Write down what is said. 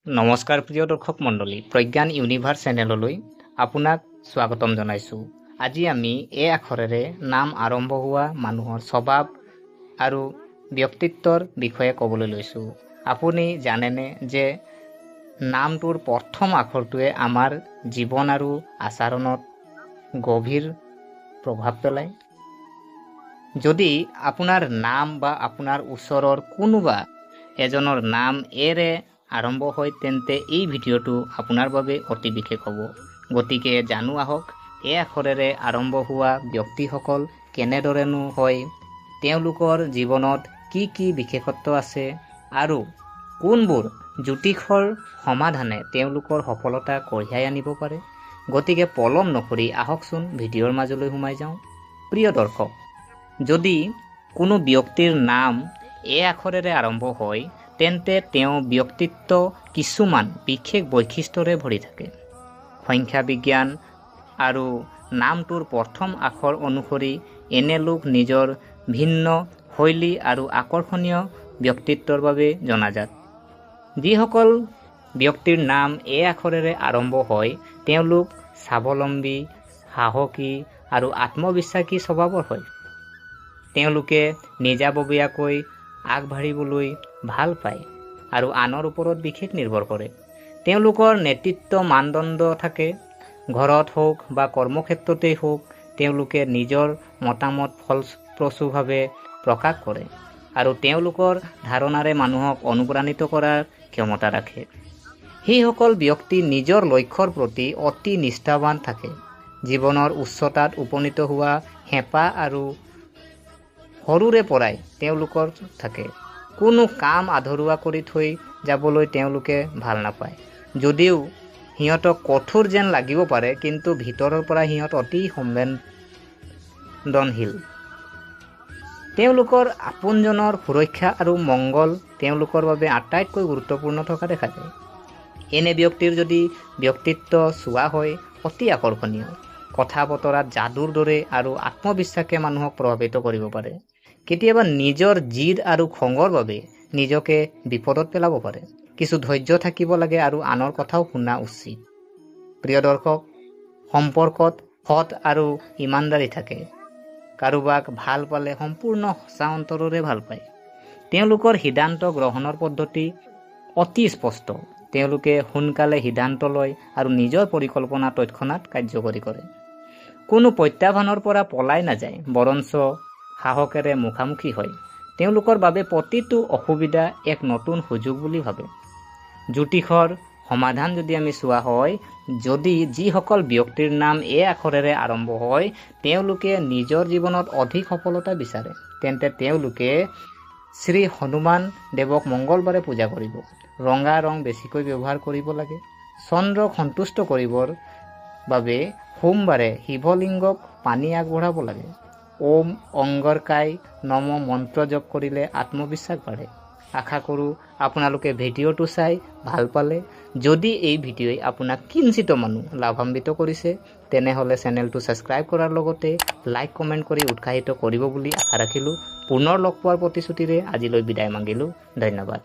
নমস্কাৰ প্ৰিয় দৰ্শক মণ্ডলী, প্ৰজ্ঞান ইউনিভাৰ্ছ চেনেললৈ আপোনাক স্বাগতম জনাইছোঁ। আজি আমি এ আখৰেৰে নাম আৰম্ভ হোৱা মানুহৰ স্বভাৱ আৰু ব্যক্তিত্বৰ বিষয়ে ক'বলৈ লৈছোঁ। আপুনি জানেনে যে নামটোৰ প্ৰথম আখৰটোৱে আমাৰ জীৱন আৰু আচৰণত গভীৰ প্ৰভাৱ পেলায়? যদি আপোনাৰ নাম বা আপোনাৰ ওচৰৰ কোনোবা এজনৰ নাম এৰে আৰম্ভ হয়, তেন্তে এই ভিডিঅ'টো আপোনাৰ বাবে অতি বিশেষ হ'ব। গতিকে জানো আহক, এ আখৰেৰে আৰম্ভ হোৱা ব্যক্তিসকল কেনেদৰেনো হয়, তেওঁলোকৰ জীৱনত কি কি বিশেষত্ব আছে আৰু কোনবোৰ জ্যোতিষৰ সমাধানে তেওঁলোকৰ সফলতা কঢ়িয়াই আনিব পাৰে। গতিকে পলম নকৰি আহকচোন ভিডিঅ'ৰ মাজলৈ সোমাই যাওঁ। প্ৰিয় দৰ্শক, যদি কোনো ব্যক্তিৰ নাম এ আখৰেৰে আৰম্ভ হয়, তেন্তে তেওঁ ব্যক্তিত্ব কিছুমান বিশেষ বৈশিষ্ট্যৰে ভৰি থাকে। সংখ্যা বিজ্ঞান আৰু নামটোৰ প্ৰথম আখৰ অনুসৰি এনে লোক নিজৰ ভিন্ন শৈলী আৰু আকৰ্ষণীয় ব্যক্তিত্বৰ বাবে জনাজাত। যিসকল ব্যক্তিৰ নাম এ আখৰেৰে আৰম্ভ হয়, তেওঁলোক স্বাৱলম্বী, সাহসী আৰু আত্মবিশ্বাসী স্বভাৱৰ হয়। তেওঁলোকে নিজাববীয়াকৈ আগবাঢ়িবলৈ ভাল পায় আৰু আনৰ ওপৰত বিশেষ নিৰ্ভৰ কৰে। তেওঁলোকৰ নেতৃত্ব মানদণ্ড থাকে। ঘৰত হওক বা কৰ্মক্ষেত্ৰতেই হওক, তেওঁলোকে নিজৰ মতামত ফলপ্ৰসূভাৱে প্ৰকাশ কৰে আৰু তেওঁলোকৰ ধাৰণাৰে মানুহক অনুপ্ৰাণিত কৰাৰ ক্ষমতা ৰাখে। সেইসকল ব্যক্তি নিজৰ লক্ষ্যৰ প্ৰতি অতি নিষ্ঠাৱান থাকে। জীৱনৰ উচ্চতাত উপনীত হোৱা হেঁপাহ আৰু সৰুৰে পৰাই তেওঁলোকৰ থাকে। কোনো কাম আধৰুৱা কৰি থৈ যাবলৈ তেওঁলোকে ভাল নাপায়। যদিও সিহঁতক কঠোৰ যেন লাগিব পাৰে, কিন্তু ভিতৰৰ পৰা সিহঁত অতি সংবেদনশীল। তেওঁলোকৰ আপোনজনৰ সুৰক্ষা আৰু মংগল তেওঁলোকৰ বাবে আটাইতকৈ গুৰুত্বপূৰ্ণ থকা দেখা যায়। এনে ব্যক্তিৰ যদি ব্যক্তিত্ব চোৱা হয়, অতি আকৰ্ষণীয়, কথা বতৰাত যাদুৰ দৰে আৰু আত্মবিশ্বাসে মানুহক প্ৰভাৱিত কৰিব পাৰে। কেতিয়াবা নিজৰ জিদ আৰু খঙৰ বাবে নিজকে বিপদত পেলাব পাৰে। কিছু ধৈৰ্য থাকিব লাগে আৰু আনৰ কথাও শুনা উচিত। প্ৰিয় দৰ্শক, সম্পৰ্কত সৎ আৰু ইমানদাৰী থাকে। কাৰোবাক ভাল পালে সম্পূৰ্ণ সঁচা অন্তৰেৰে ভাল পায়। তেওঁলোকৰ সিদ্ধান্ত গ্ৰহণৰ পদ্ধতি অতি স্পষ্ট। তেওঁলোকে সোনকালে সিদ্ধান্ত লয় আৰু নিজৰ পৰিকল্পনা তৎক্ষণাত কাৰ্যকৰী কৰে। কোনো প্ৰত্যাহ্বানৰ পৰা পলাই নাযায়, বৰঞ্চ সাহসেৰে মুখামুখি হয়। তেওঁলোকৰ বাবে প্ৰতিটো অসুবিধা এক নতুন সুযোগ বুলি ভাবে। জ্যোতিষৰ সমাধান যদি আমি চোৱা হয়, যদি যিসকল ব্যক্তিৰ নাম এ আখৰেৰে আৰম্ভ হয়, তেওঁলোকে নিজৰ জীৱনত অধিক সফলতা বিচাৰে, তেন্তে তেওঁলোকে শ্ৰী হনুমান দেৱক মংগলবাৰে পূজা কৰিব। ৰঙা ৰং বেছিকৈ ব্যৱহাৰ কৰিব লাগে। চন্দ্ৰক সন্তুষ্ট কৰিবৰ বাবে সোমবাৰে শিৱলিংগক পানী আগবঢ়াব লাগে। ওম অংগৰকাই নম মন্ত্ৰ জপ কৰিলে আত্মবিশ্বাস বাঢ়ে। আশা কৰোঁ আপোনালোকে ভিডিঅ'টো চাই ভাল পালে। যদি এই ভিডিঅ'ই আপোনাক কিঞ্চিত মানুহ লাভান্বিত কৰিছে, তেনেহ'লে চেনেলটো ছাবস্ক্ৰাইব কৰাৰ লগতে লাইক কমেণ্ট কৰি উৎসাহিত কৰিব বুলি আশা ৰাখিলোঁ। পুনৰ লগ পোৱাৰ প্ৰতিশ্ৰুতিৰে আজিলৈ বিদায় মাগিলোঁ। ধন্যবাদ।